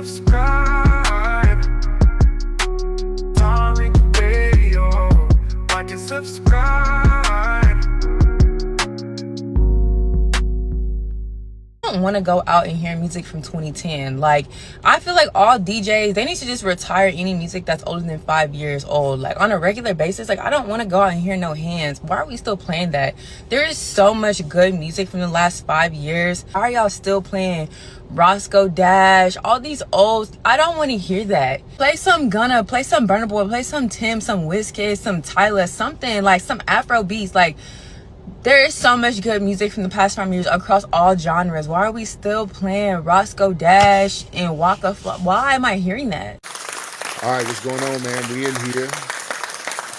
subscribe. Tariq Radio. Watch and subscribe. I don't want to go out and hear music from 2010. Like, I feel like all DJs, they need to just retire any music that's older than 5 years old. Like, on a regular basis, like, I don't want to go out and hear no hands. Why are we still playing that? There is so much good music from the last 5 years. Why are y'all still playing Roscoe Dash, all these old? I don't want to hear that. Play some Gunna, play some Burna Boy, play some Tim, some Wizkid, some Tyler, something like some Afrobeats. Like, there is so much good music from the past 5 years across all genres. Why are we still playing Roscoe Dash and Waka Flocka? Why am I hearing that? All right, what's going on, man? We in here.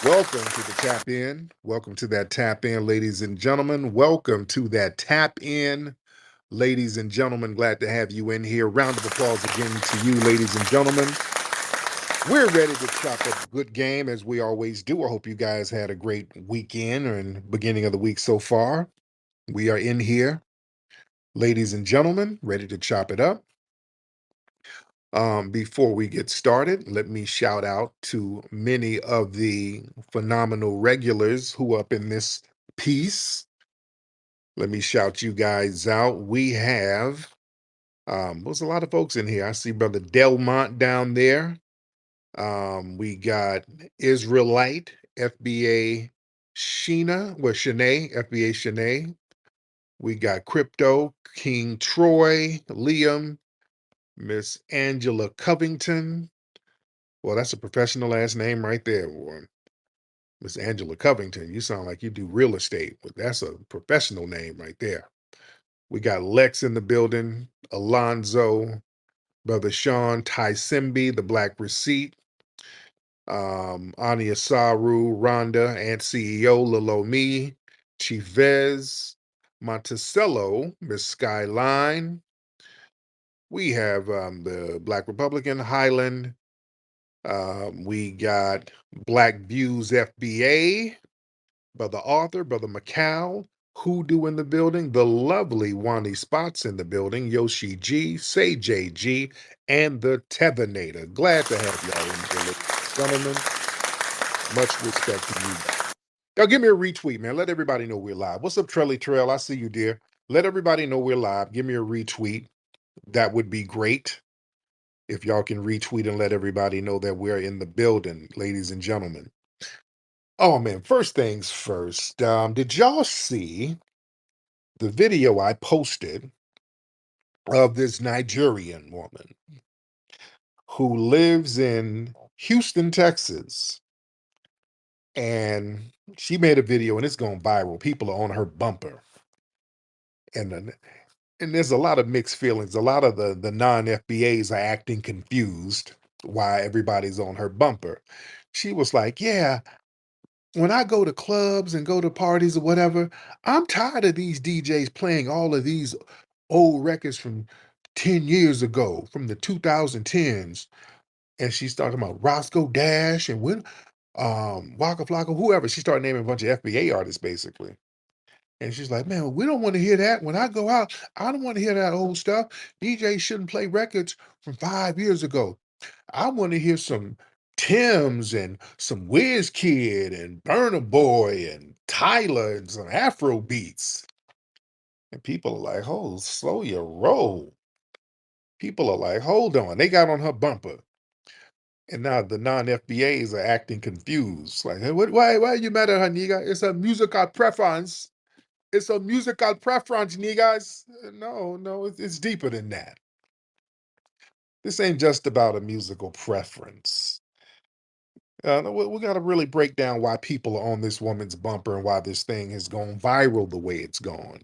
Welcome to the Tap In. Welcome to that Tap In, ladies and gentlemen. Welcome to that Tap In, ladies and gentlemen. Glad to have you in here. Round of applause again to you, ladies and gentlemen. We're ready to chop up a good game, as we always do. I hope you guys had a great weekend or in the beginning of the week so far. We are in here, ladies and gentlemen, ready to chop it up. Before we get started, let me shout out to many of the phenomenal regulars who are up in this piece. Let me shout you guys out. We have, there's a lot of folks in here. I see Brother Delmont down there. We got Israelite, FBA Shanae, FBA Shanae. We got Crypto, King Troy, Liam, Miss Angela Covington. Well, that's a professional last name right there, boy. Miss Angela Covington. You sound like you do real estate, but that's a professional name right there. We got Lex in the building, Alonzo, Brother Sean, Ty Simbi, the Black Receipt, Ania Saru, Rhonda, Aunt CEO, Lilo Me, Chief Vez, Monticello, Miss Skyline. We have the Black Republican, Highland. We got Black Views FBA, Brother Arthur, Brother Macau, Hoodoo in the building, the lovely Wani Spots in the building, Yoshi G, Say JG, and the Tethanator. Glad to have y'all in here, ladies and gentlemen. Much respect to you. Y'all give me a retweet, man. Let everybody know we're live. What's up, Trelly Trail? I see you, dear. Let everybody know we're live. Give me a retweet. That would be great. If y'all can retweet and let everybody know that we're in the building, ladies and gentlemen. Oh man, first things first. Did y'all see the video I posted of this Nigerian woman who lives in Houston, Texas? And she made a video and it's going viral. People are on her bumper. And there's a lot of mixed feelings. A lot of the non-FBAs are acting confused why everybody's on her bumper. She was like, yeah, when I go to clubs and go to parties or whatever, I'm tired of these DJs playing all of these old records from 10 years ago, from the 2010s. And she's talking about Roscoe Dash and Waka Flocka, whoever. She started naming a bunch of FBA artists, basically. And she's like, man, we don't want to hear that. When I go out, I don't want to hear that old stuff. DJs shouldn't play records from 5 years ago. I want to hear some Tim's and some Wizkid and Burna Boy and Tyler and some Afro beats. And people are like, oh, slow your roll. People are like, hold on. They got on her bumper. And now the non-FBAs are acting confused. Like, hey, why are you mad at her, nigga? It's a musical preference. It's a musical preference, niggas. No, it's deeper than that. This ain't just about a musical preference. We got to really break down why people are on this woman's bumper and why this thing has gone viral the way it's gone.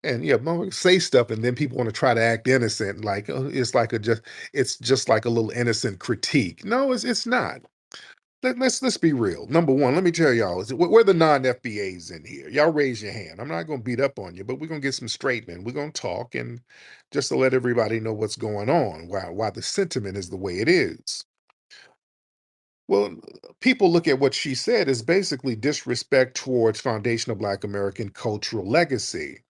And yeah, say stuff, and then people want to try to act innocent, like it's just like a little innocent critique. No, it's not. Let's be real. Number one, let me tell y'all, we're the non-FBAs in here. Y'all raise your hand. I'm not going to beat up on you, but we're going to get some straightening. We're going to talk, and just to let everybody know what's going on, why the sentiment is the way it is. Well, people look at what she said as basically disrespect towards foundational Black American cultural legacy.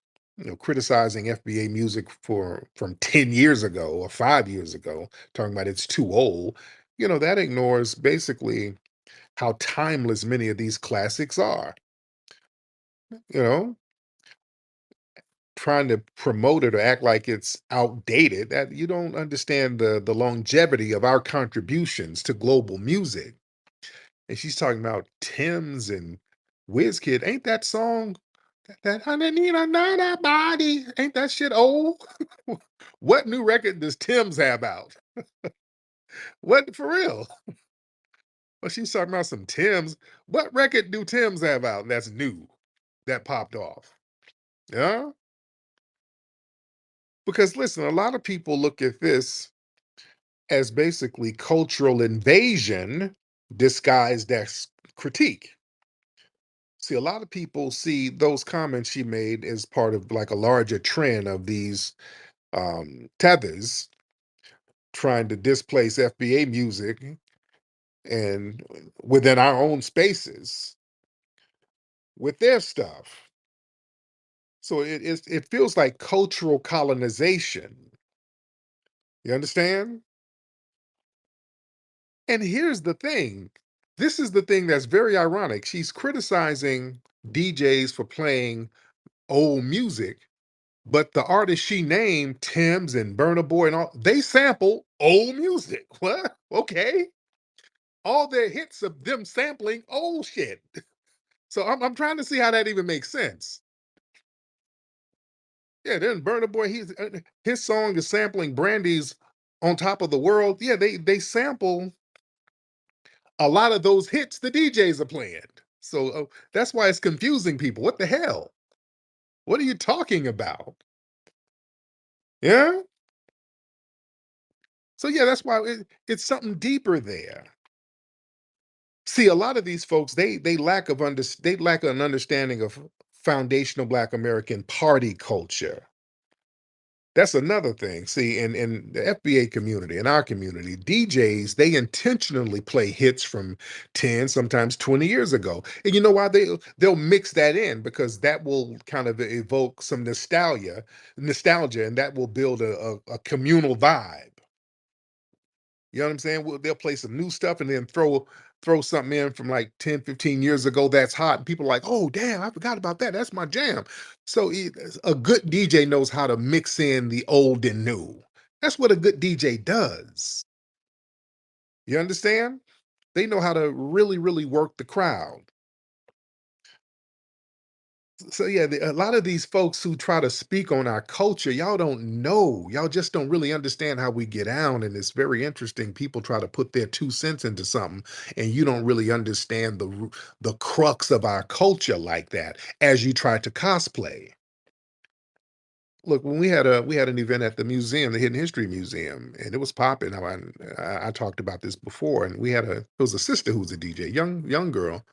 criticizing FBA music from 10 years ago or 5 years ago, talking about it's too old, that ignores basically how timeless many of these classics are. You know, trying to promote it or act like it's outdated, that you don't understand the longevity of our contributions to global music. And she's talking about Tim's and Kid. Ain't that song that honey need another body? Ain't that shit old? What new record does Tim's have out? What for real? Well, she's talking about some Tim's. What record do Tim's have out that's new that popped off? Yeah. Because listen, a lot of people look at this as basically cultural invasion disguised as critique. See, a lot of people see those comments she made as part of like a larger trend of these tethers trying to displace FBA music and within our own spaces with their stuff. So it feels like cultural colonization. You understand? And here's the thing. This is the thing that's very ironic. She's criticizing DJs for playing old music, but the artists she named, Tim's and Burna Boy and all, they sample old music. What? Okay. All their hits of them sampling old shit. So I'm trying to see how that even makes sense. Yeah, then Burna Boy, his song is sampling Brandy's "On Top of the World." Yeah, they sample a lot of those hits the DJs are playing. So that's why it's confusing people. What the hell? What are you talking about? Yeah. So yeah, that's why it's something deeper there. See, a lot of these folks, they lack an understanding of foundational Black American party culture. That's another thing. See, in the FBA community, in our community, DJs, they intentionally play hits from 10, sometimes 20 years ago. And you know why they'll mix that in? Because that will kind of evoke some nostalgia, and that will build a communal vibe. You know what I'm saying? They'll play some new stuff and then throw something in from like 10, 15 years ago that's hot. And people are like, oh, damn, I forgot about that. That's my jam. So a good DJ knows how to mix in the old and new. That's what a good DJ does. You understand? They know how to really, really work the crowd. So yeah, a lot of these folks who try to speak on our culture, y'all don't know. Y'all just don't really understand how we get down, and it's very interesting. People try to put their 2 cents into something, and you don't really understand the crux of our culture like that as you try to cosplay. Look, when we had an event at the museum, the Hidden History Museum, and it was popping. I talked about this before, and it was a sister who was a DJ, young girl.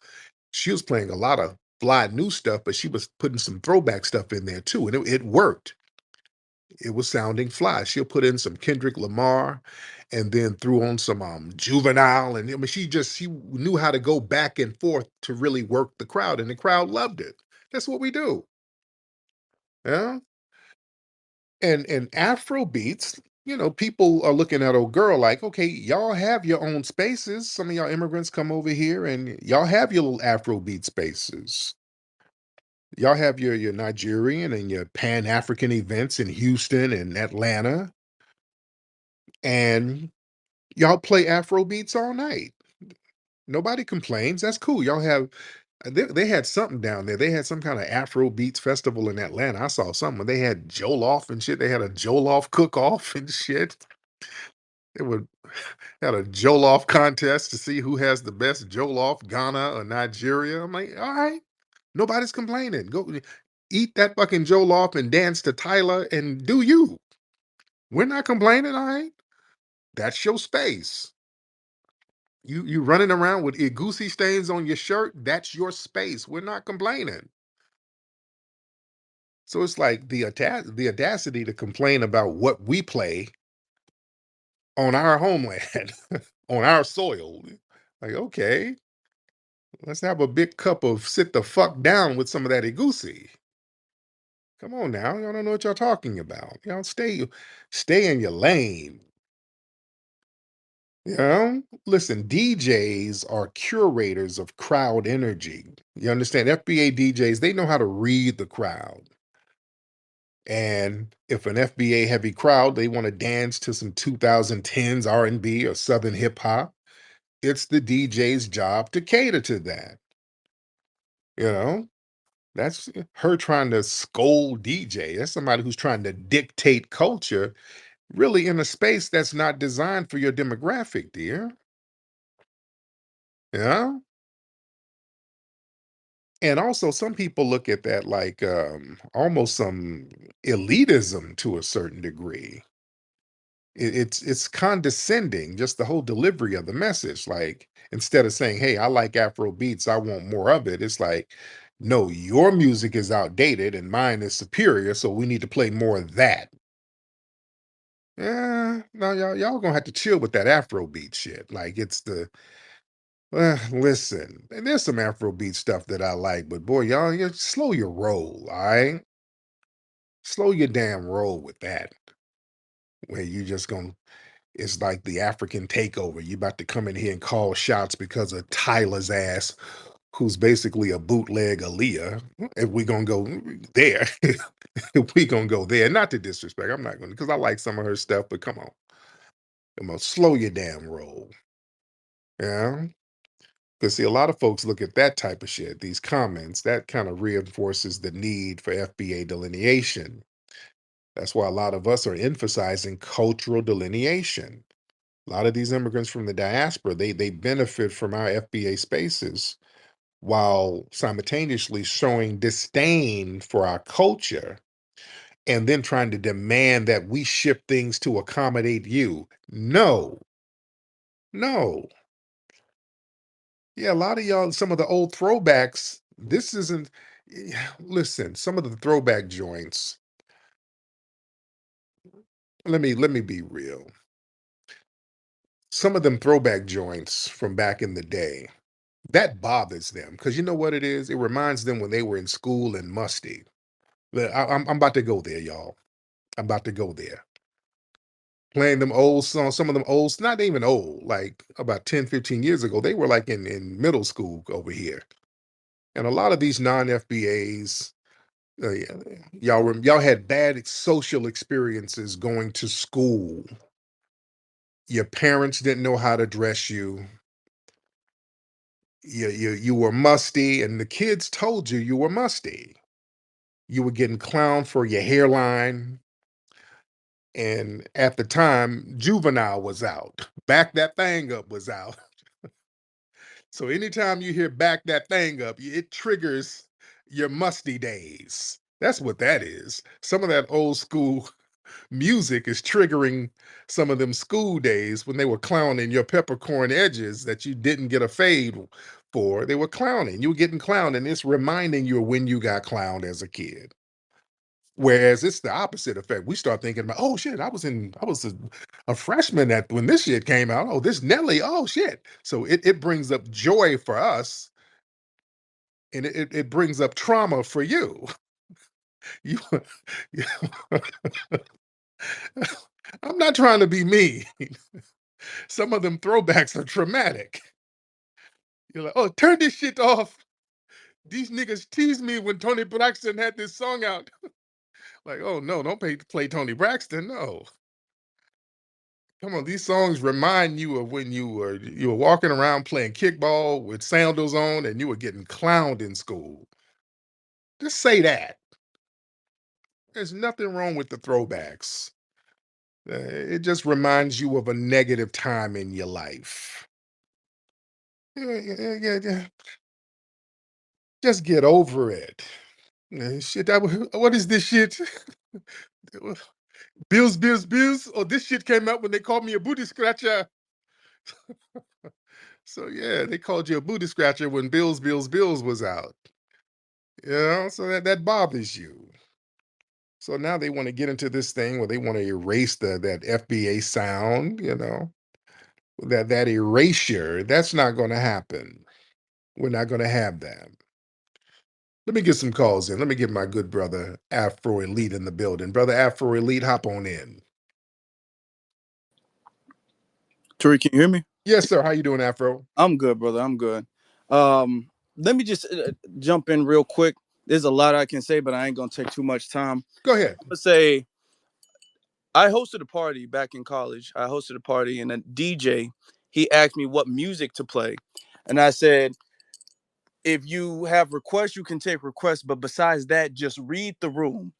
She was playing a lot of fly new stuff, but she was putting some throwback stuff in there too, and it worked. It was sounding fly. She'll put in some Kendrick Lamar and then threw on some Juvenile. And I mean, she knew how to go back and forth to really work the crowd, and the crowd loved it. That's what we do. Yeah. And Afro beats, people are looking at old girl like, okay, y'all have your own spaces. Some of y'all immigrants come over here and y'all have your little Afro beat spaces. Y'all have your Nigerian and your Pan African events in Houston and Atlanta, and y'all play Afro beats all night. Nobody complains. That's cool. Y'all have they had something down there. They had some kind of Afro beats festival in Atlanta. I saw something. They had Jollof and shit. They had a Jollof cook off and shit. They would had a Jollof contest to see who has the best Jollof, Ghana or Nigeria. I'm like, all right, nobody's complaining. Go eat that fucking Jollof and dance to Tyler and do you. We're not complaining, all right? That's your space. You running around with goosey stains on your shirt, that's your space. We're not complaining. So it's like the audacity to complain about what we play on our homeland, on our soil. Like, okay, let's have a big cup of sit the fuck down with some of that goosey. Come on now, y'all don't know what y'all talking about. Y'all stay in your lane. You know, listen, DJs are curators of crowd energy. You understand? FBA DJs, they know how to read the crowd. And if an FBA heavy crowd, they want to dance to some 2010s R&B or Southern hip hop, it's the DJ's job to cater to that. You know, that's her trying to scold DJ. That's somebody who's trying to dictate culture, really in a space that's not designed for your demographic, dear. Yeah. And also, some people look at that like almost some elitism to a certain degree. It's condescending, just the whole delivery of the message. Like instead of saying, "Hey, I like Afro beats, I want more of it," it's like, "No, your music is outdated and mine is superior, so we need to play more of that." Yeah, no, y'all gonna have to chill with that Afro beat shit. Like it's the listen, and there's some Afrobeat stuff that I like, but boy, y'all, you slow your roll, all right? Slow your damn roll with that. Where you just gonna, it's like the African takeover. You about to come in here and call shots because of Tyler's ass, who's basically a bootleg Aaliyah. If we gonna go there, if we gonna go there, not to disrespect, I'm not gonna, because I like some of her stuff, but come on, slow your damn roll. Yeah. Because see, a lot of folks look at that type of shit, these comments, that kind of reinforces the need for FBA delineation. That's why a lot of us are emphasizing cultural delineation. A lot of these immigrants from the diaspora, they benefit from our FBA spaces while simultaneously showing disdain for our culture and then trying to demand that we shift things to accommodate you. No, no. Yeah, a lot of y'all, some of the old throwbacks, this isn't, listen, some of the throwback joints, let me be real. Some of them throwback joints from back in the day, that bothers them because you know what it is? It reminds them when they were in school and musty. I'm about to go there, y'all. I'm about to go there. Playing them old songs, some of them old, not even old, like about 10, 15 years ago, they were like in middle school over here. And a lot of these non-FBAs, yeah, y'all had bad social experiences going to school. Your parents didn't know how to dress you. You were musty, and the kids told you you were musty. You were getting clowned for your hairline, and at the time, Juvenile was out. Back that thing up was out. So anytime you hear "back that thing up," it triggers your musty days. That's what that is. Some of that old school music is triggering some of them school days when they were clowning your peppercorn edges that you didn't get a fade for. They were clowning. You were getting clowned, and it's reminding you of when you got clowned as a kid. Whereas it's the opposite effect. We start thinking about, oh shit, I was a freshman at when this shit came out. Oh, this Nelly, oh shit. So it brings up joy for us, and it brings up trauma for you. You, I'm not trying to be mean. Some of them throwbacks are traumatic. You're like, oh, turn this shit off. These niggas teased me when Tony Braxton had this song out. Like, oh no, don't play Tony Braxton. No. Come on, these songs remind you of when you were walking around playing kickball with sandals on and you were getting clowned in school. Just say that. There's nothing wrong with the throwbacks. It just reminds you of a negative time in your life. Yeah, yeah, yeah, yeah. Just get over it. Shit, what is this shit? Bills, bills, bills. Oh, this shit came out when they called me a booty scratcher. So yeah, they called you a booty scratcher when Bills, Bills, Bills was out. You know, so that bothers you. So now they want to get into this thing where they want to erase that FBA sound, that erasure. That's not going to happen. We're not going to have that. Let me get some calls in. Let me get my good brother Afro Elite in the building. Brother Afro Elite, hop on in. Tariq, can you hear me? Yes, sir. How you doing, Afro? I'm good, brother. I'm good. Let me just jump in real quick. There's a lot I can say, but I ain't gonna take too much time. Go ahead. I'm gonna say I hosted a party back in college. I hosted a party, and a DJ he asked me what music to play, and I said, if you have requests, you can take requests, but besides that, just read the room.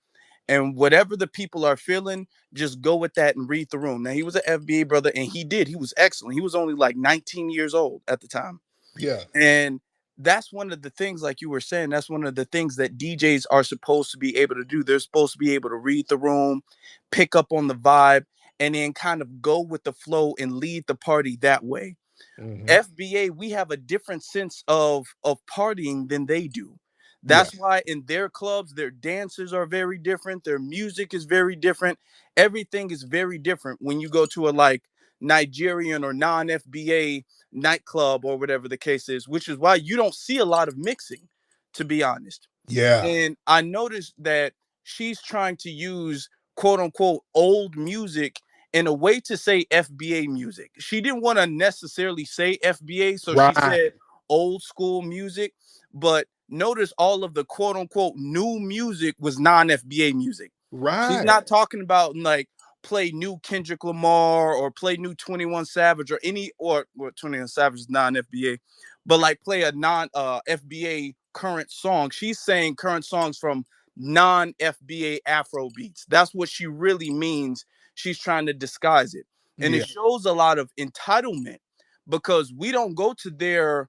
And whatever the people are feeling, just go with that and read the room. Now, he was an FBA brother, and he did. He was excellent. He was only like 19 years old at the time. Yeah. And that's one of the things, like you were saying, that's one of the things that DJs are supposed to be able to do. They're supposed to be able to read the room, pick up on the vibe, and then kind of go with the flow and lead the party that way. Hmm. FBA, we have a different sense of partying than they do. Yeah. That's why in their clubs, their dances are very different. Their music is very different. Everything is very different when you go to a like Nigerian or non-FBA nightclub or whatever the case is, which is why you don't see a lot of mixing, to be honest. Yeah. And I noticed that she's trying to use quote unquote old music in a way to say FBA music. She didn't want to necessarily say FBA, so she Right. said old school music. But notice all of the quote unquote new music was non FBA music. She's Right. not talking about like play new Kendrick Lamar or play new 21 Savage or any or well, 21 Savage is non FBA, but like play a non FBA current song. She's saying current songs from non FBA Afro beats. That's what she really means. She's trying to disguise it. And it Yeah. shows a lot of entitlement because we don't go to their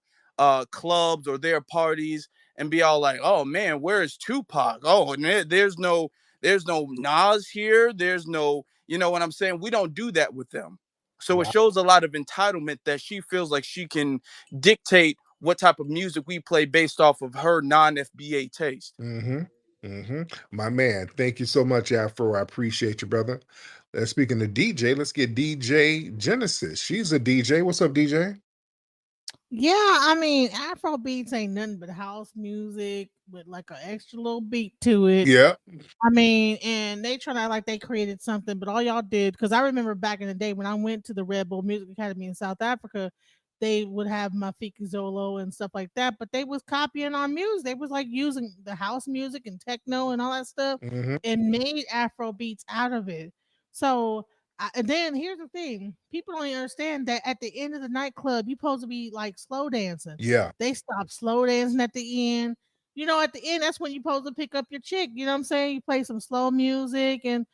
clubs or their parties and be all like, oh man, where is Tupac? Oh, and there's no Nas here. There's no, you know what I'm saying? We don't do that with them. So it Right. shows a lot of entitlement that she feels like she can dictate what type of music we play based off of her non-FBA taste. Mm-hmm. Mm-hmm. My man, thank you so much, Afro. I appreciate you, brother. Speaking of DJ, let's get DJ Genesis. She's a DJ. What's up, DJ? Yeah, I mean, Afro beats ain't nothing but house music with like an extra little beat to it. Yeah. I mean, and they try to act like they created something, but all y'all did, because I remember back in the day when I went to the Red Bull Music Academy in South Africa, they would have Mafiki Zolo and stuff like that, but they was copying our music. They was like using the house music and techno and all that stuff Mm-hmm. and made Afro beats out of it. So and then here's the thing: people don't even understand that at the end of the nightclub, you supposed to be like slow dancing. Yeah. They stop slow dancing at the end. You know, at the end, that's when you supposed to pick up your chick. You know what I'm saying? You play some slow music, and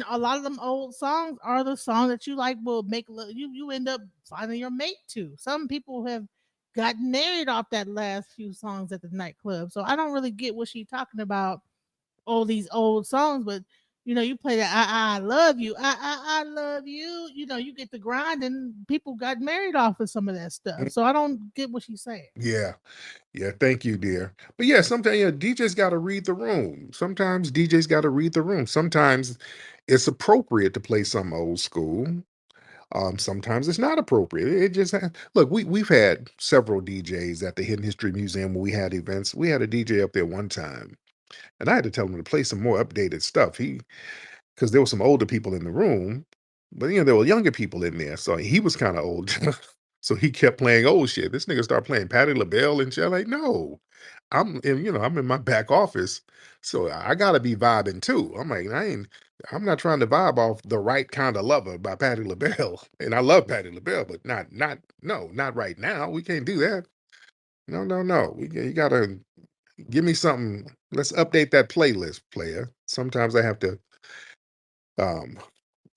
a lot of them old songs are the songs that you like will make you end up finding your mate to. Some people have gotten married off that last few songs at the nightclub. So I don't really get what she's talking about all these old songs, but you play that I love you, I love you. You get the grind, and people got married off of some of that stuff. So I don't get what she's saying. Yeah. Yeah. Thank you, dear. But yeah, sometimes DJ's got to read the room. Sometimes DJ's got to read the room. Sometimes it's appropriate to play some old school. Sometimes it's not appropriate. It just look. We've had several DJs at the Hidden History Museum when we had events. We had a DJ up there one time, and I had to tell him to play some more updated stuff. Because there were some older people in the room, but there were younger people in there. So he was kind of old. So he kept playing old shit. This nigga started playing Patti LaBelle and shit. Like, no, I'm in my back office. So I gotta be vibing too. I'm like, I'm not trying to vibe off The Right Kind of Lover by Patti LaBelle. And I love Patti LaBelle, but no, not right now. We can't do that. No, no, no. You gotta give me something. Let's update that playlist, player. Sometimes I have to um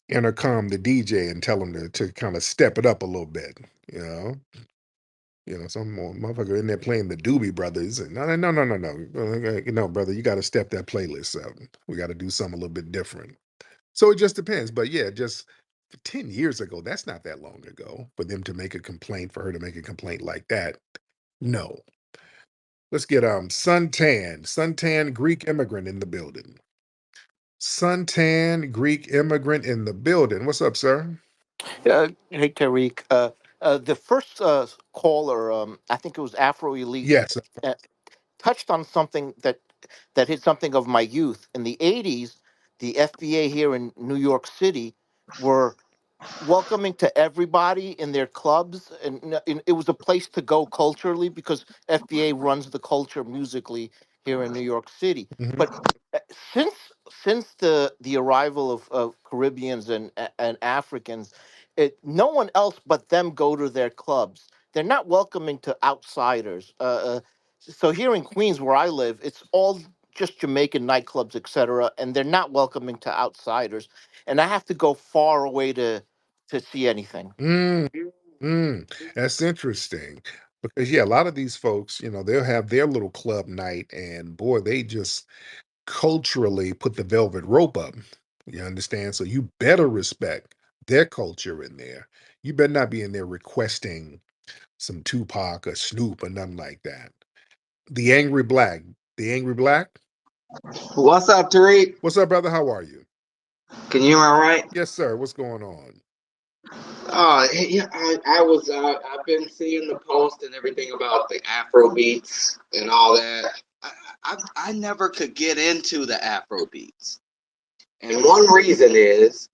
intercom the DJ and tell him to kind of step it up a little bit, you know. Some motherfucker in there playing the Doobie Brothers. And no, no, no, no, no, no, no, brother, you got to step that playlist up. We got to do something a little bit different. So it just depends. But yeah, just 10 years ago, that's not that long ago for them to make a complaint, for her to make a complaint like that. No. Let's get Suntan Greek immigrant in the building. Suntan Greek immigrant in the building. What's up, sir? Hey, Tariq. The first caller, I think it was Afro Elite. Yes. Uh, touched on something that hit something of my youth. In the '80s, the FBA here in New York City were welcoming to everybody in their clubs, and it was a place to go culturally because FBA runs the culture musically here in New York City. Mhm. But uh, since since the arrival of Caribbeans and Africans, no one else but them go to their clubs. They're not welcoming to outsiders. So here in Queens, where I live, it's all just Jamaican nightclubs, etc., and they're not welcoming to outsiders. And I have to go far away to see anything. Mm, that's interesting because yeah, a lot of these folks, they'll have their little club night, and boy, they just culturally put the velvet rope up. You understand? So you better respect their culture in there. You better not be in there requesting some Tupac or Snoop or nothing like that. The Angry Black. The Angry Black. What's up, Tariq? What's up, brother? How are you? Can you hear me all right? Yes, sir. What's going on? Yeah, I've been seeing the post and everything about the Afro beats and all that. I never could get into the Afro beats, and one reason is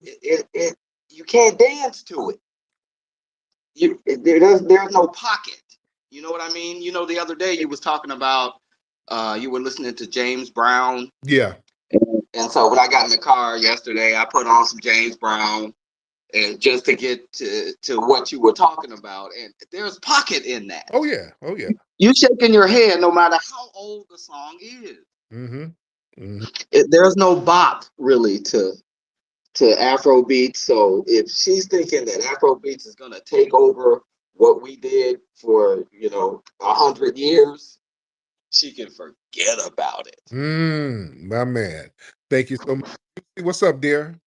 it you can't dance to it. There's no pocket. You know what I mean? You know, the other day you was talking about you were listening to James Brown, Yeah. and so when I got in the car yesterday, I put on some James Brown and just to get to what you were talking about, and there's pocket in that. Oh yeah. Oh yeah. You shaking your head no matter how old the song is. Mm-hmm. Hmm. There's no bop really to Afro beats. So if she's thinking that Afro beats is gonna take over what we did for 100 years, she can forget about it. My man. Thank you so much. What's up, dear?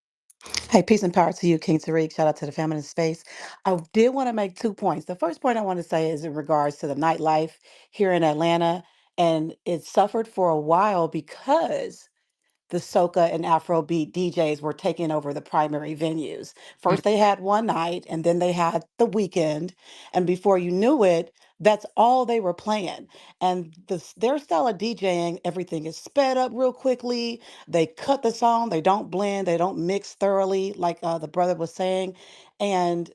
Hey, peace and power to you, King Tariq. Shout out to the family in space. I did want to make 2 points. The first point I want to say is in regards to the nightlife here in Atlanta, and it suffered for a while because the soca and Afrobeat DJs were taking over the primary venues. Mm. First, they had one night, and then they had the weekend. And before you knew it, that's all they were playing. And their style of DJing, everything is sped up real quickly. They cut the song, they don't blend, they don't mix thoroughly, like the brother was saying. And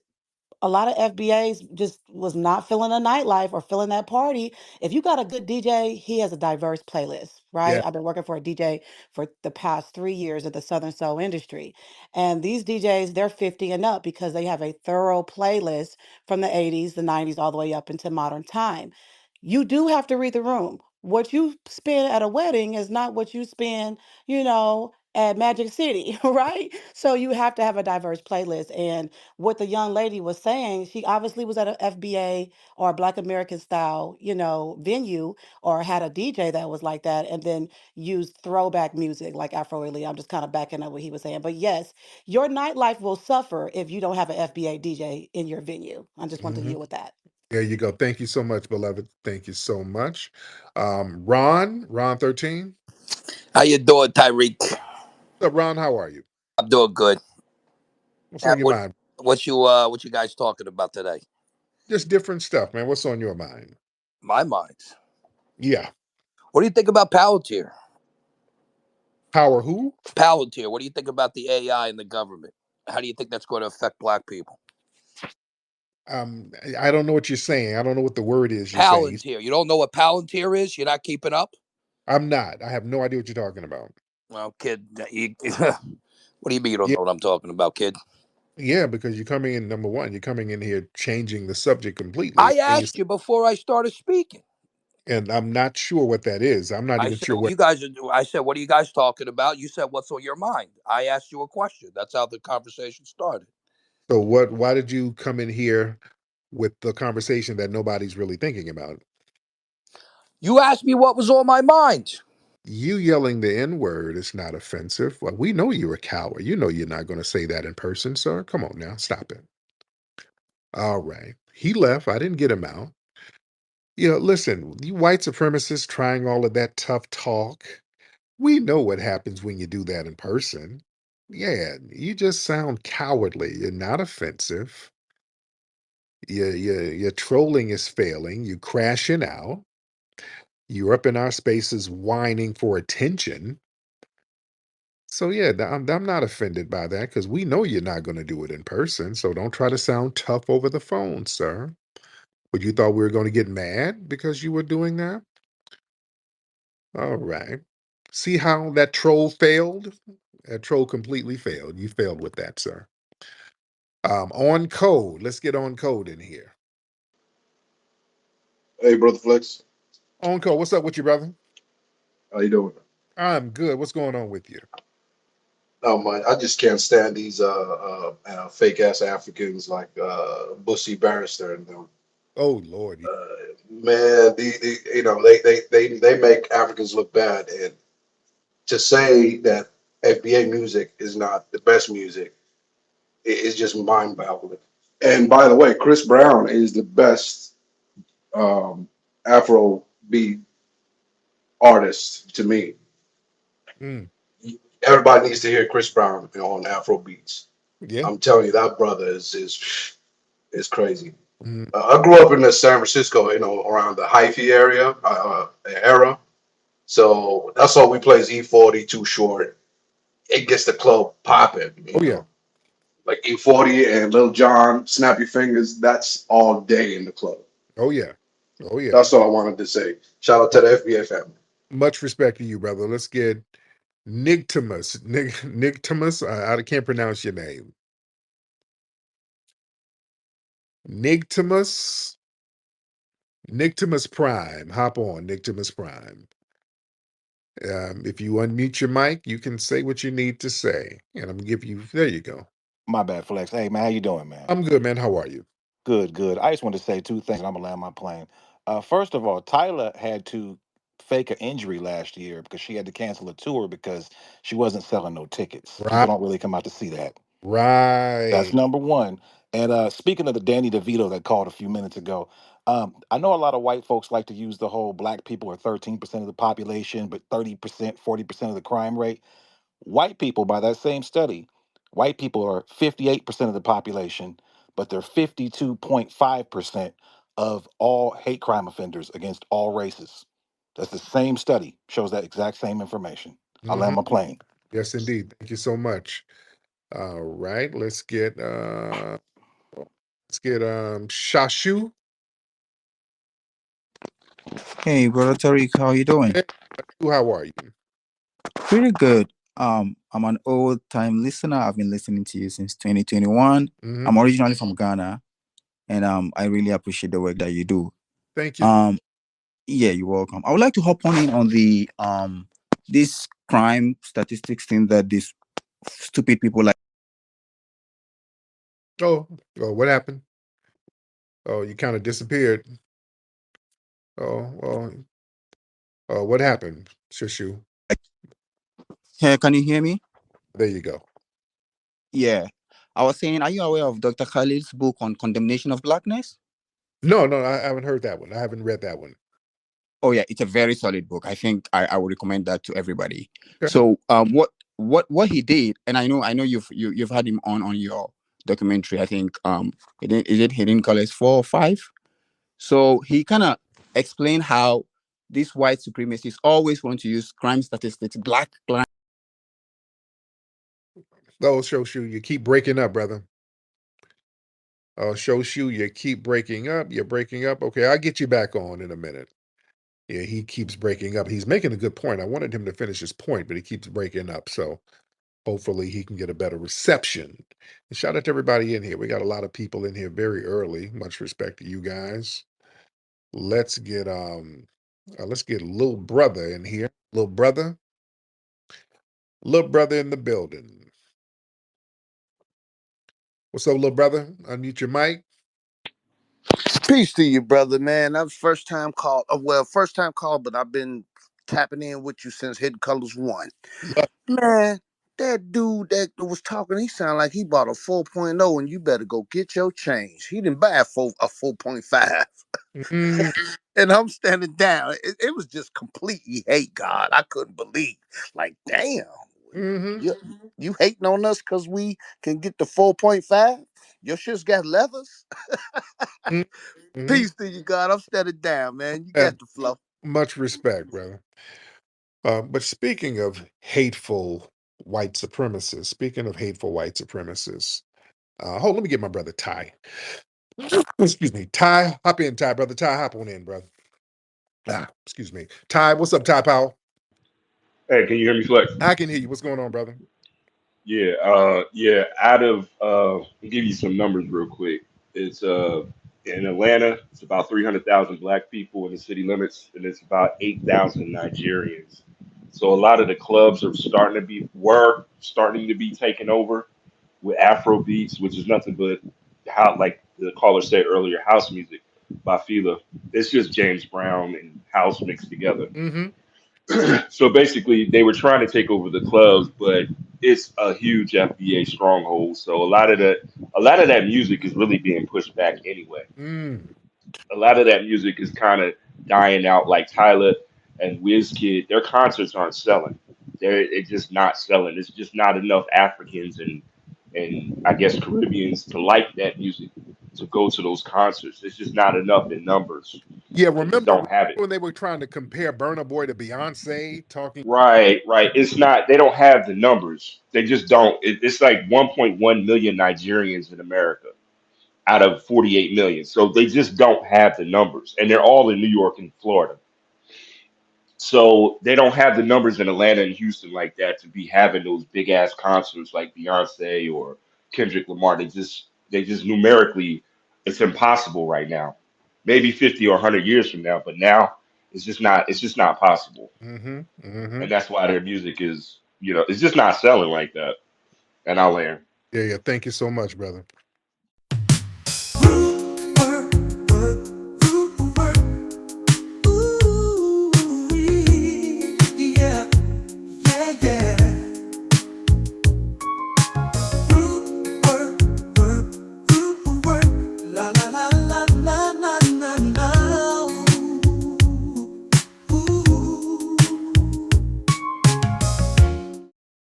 a lot of FBAs just was not feeling the nightlife or feeling that party. If you got a good DJ, he has a diverse playlist, Yeah. right? I've been working for a DJ for the past 3 years in the Southern Soul industry. And these DJs, they're 50 and up because they have a thorough playlist from the 80s, the 90s, all the way up into modern time. You do have to read the room. What you spend at a wedding is not what you spend, at Magic City, right? So you have to have a diverse playlist. And what the young lady was saying, she obviously was at a FBA or a Black American style, venue, or had a DJ that was like that, and then used throwback music like Afro Elite. I'm just kind of backing up what he was saying. But yes, your nightlife will suffer if you don't have an FBA DJ in your venue. I just want to Hmm. deal with that. There you go. Thank you so much, beloved. Thank you so much. Ron 13. How you doing, Tyreek? What's up, Ron? How are you? I'm doing good. What's on your What mind? what you guys talking about today? Just different stuff, man. What's on your mind? My mind. Yeah. What do you think about Palantir? Power who? Palantir. What do you think about the AI in the government? How do you think that's going to affect black people? I don't know what you're saying. I don't know what the word is you're saying. Palantir. You don't know what Palantir is? You're not keeping up? I'm not. I have no idea what you're talking about. Well, kid, what do you mean you don't Yeah. know what I'm talking about, kid? Yeah, because you're coming in, number one, you're coming in here changing the subject completely. I asked you before I started speaking. And I'm not sure what that is. I'm not I even said, sure what. you guys are. I said, what are you guys talking about? You said, what's on your mind? I asked you a question. That's how the conversation started. So why did you come in here with the conversation that nobody's really thinking about? You asked me what was on my mind. You yelling the N-word is not offensive. Well, we know you're a coward. You know you're not going to say that in person, sir. Come on now, stop it. All right. He left. I didn't get him out. Listen, you white supremacists trying all of that tough talk. We know what happens when you do that in person. Yeah, you just sound cowardly. You're not offensive. Your trolling is failing. You crashing out. You're up in our spaces whining for attention. So yeah, I'm not offended by that because we know you're not going to do it in person. So don't try to sound tough over the phone, sir. But you thought we were going to get mad because you were doing that? All right. See how that troll failed? That troll completely failed. You failed with that, sir. On code. Let's get on code in here. Hey, brother Flex, On code. What's up with you, brother? how you doing? I'm good. What's going on with you? No, man, I just can't stand these fake ass Africans like Bussy Barrister and them. Oh Lord. Man, they make Africans look bad, and to say that FBA music is not the best music is just mind boggling. And by the way, Chris Brown is the best um, Afro beat artist to me. Mm, Everybody needs to hear Chris Brown on Afro beats. yeah. I'm telling you, that brother is crazy. Mm, I grew up in the San Francisco, around the hyphy area era. So that's all we play is E40, Too Short. It gets the club popping, oh yeah. like E40 and Lil Jon, Snap Your Fingers. That's all day in the club. Oh yeah. Oh yeah. That's all I wanted to say. Shout out to Oh, the FBA family. much respect to you, brother. Let's get Nigtimus. Nigtimus. I can't pronounce your name. Nigtimus. Nigtimus Prime. Hop on, Nigtimus Prime. If you unmute your mic, you can say what you need to say. And I'm gonna give you there you go. My bad, Flex. Hey, man, how you doing, man? I'm good, man. How are you? Good, good. I just wanted to say two things, and I'm gonna land my plane. First of all, Tyler had to fake an injury last year because she had to cancel a tour because she wasn't selling no tickets. People Right, don't really come out to see that. That's right. number one. And speaking of the Danny DeVito that called a few minutes ago, I know a lot of white folks like to use the whole black people are 13% of the population, but 30%, 40% of the crime rate. White people, by that same study, white people are 58% of the population, but they're 52.5% of all hate crime offenders against all races. That's the same study, shows that exact same information. I Hmm. land my plane. Yes, indeed. Thank you so much. All right, let's get Shashu. Hey, brother Tariq, how you doing? Hey, how are you? Pretty good. I'm an old time listener. I've been listening to you since 2021. Hmm. I'm originally from Ghana, and I really appreciate the work that you do. Thank you. Um, yeah, you're welcome. I would like to hop on in on the this crime statistics thing that these stupid people like. Oh, oh, what happened? Oh, you kind of disappeared. Oh, what happened, Shashu? Hey, can you hear me? There you go. Yeah, I was saying, are you aware of Dr. Khalil's book on condemnation of blackness? No, no, I haven't heard that one. I haven't read that one. Oh yeah, it's a very solid book. I think I would recommend that to everybody. Okay. So what he did, and I know you've had him on your documentary. I think he didn't call it 4 or 5. So he kind of explained how these white supremacists always want to use crime statistics, black crime. Oh, Shoshu, you keep breaking up, brother. Oh, Shoshu, you keep breaking up. You're breaking up. Okay, I'll get you back on in a minute. Yeah, he keeps breaking up. He's making a good point. I wanted him to finish his point, but he keeps breaking up. So hopefully he can get a better reception. And shout out to everybody in here. We got a lot of people in here very early. Much respect to you guys. Let's get little brother in here. Little brother in the building. What's up, little brother? Unmute your mic. Peace to you, brother, man. That was first time call. Well, first time call, but I've been tapping in with you since Hidden Colors 1. Love. Man, that dude that was talking, he sounded like he bought a 4.0 and you better go get your change. He didn't buy a 4.5. Mm, And I'm standing down. It was just completely hate God. I couldn't believe. Like, damn. mm-hmm, You, you hating on us because we can get the 4.5? Your shit's got levers. mm, mm-hmm. Peace to you, God. I'm standing down, man. You Yeah, got the flow. Much respect, brother. But speaking of hateful white supremacists, hold, let me get my brother Ty. Excuse me, Ty, hop in, Ty, brother. Ty, hop on in, brother. Excuse me, Ty. What's up, Ty Powell? Hey, can you hear me, Flex? I can hear you. What's going on, brother? Yeah, yeah. I'll give you some numbers real quick. It's in Atlanta, it's about 300,000 black people in the city limits, and it's about 8,000 Nigerians. So a lot of the clubs are starting to be taken over with Afro beats, which is nothing but how, like the caller said earlier, house music by Fila. It's just James Brown and house mixed together. Mm-hmm. So basically, they were trying to take over the clubs, but it's a huge FBA stronghold. So a lot of that music is really being pushed back anyway. Mm. A lot of that music is kind of dying out. Like Tyler and Wizkid, their concerts aren't selling. It's just not selling. It's just not enough Africans and I guess Caribbeans to like that music to go to those concerts. It's just not enough in numbers. Yeah, They just remember don't have it. when they were trying to compare Burna Boy to Beyonce, talking? Right, right. It's not, they don't have the numbers. They just don't. It's like 1.1 million Nigerians in America out of 48 million. So they just don't have the numbers. And they're all in New York and Florida. So they don't have the numbers in Atlanta and Houston like that to be having those big ass concerts like Beyonce or Kendrick Lamar. They just numerically, it's impossible right now. Maybe 50 or 100 years from now, but now it's just not possible. Mm-hmm. Mm-hmm. And that's why their music is, it's just not selling like that. And I'll land. Yeah, yeah. Thank you so much, brother.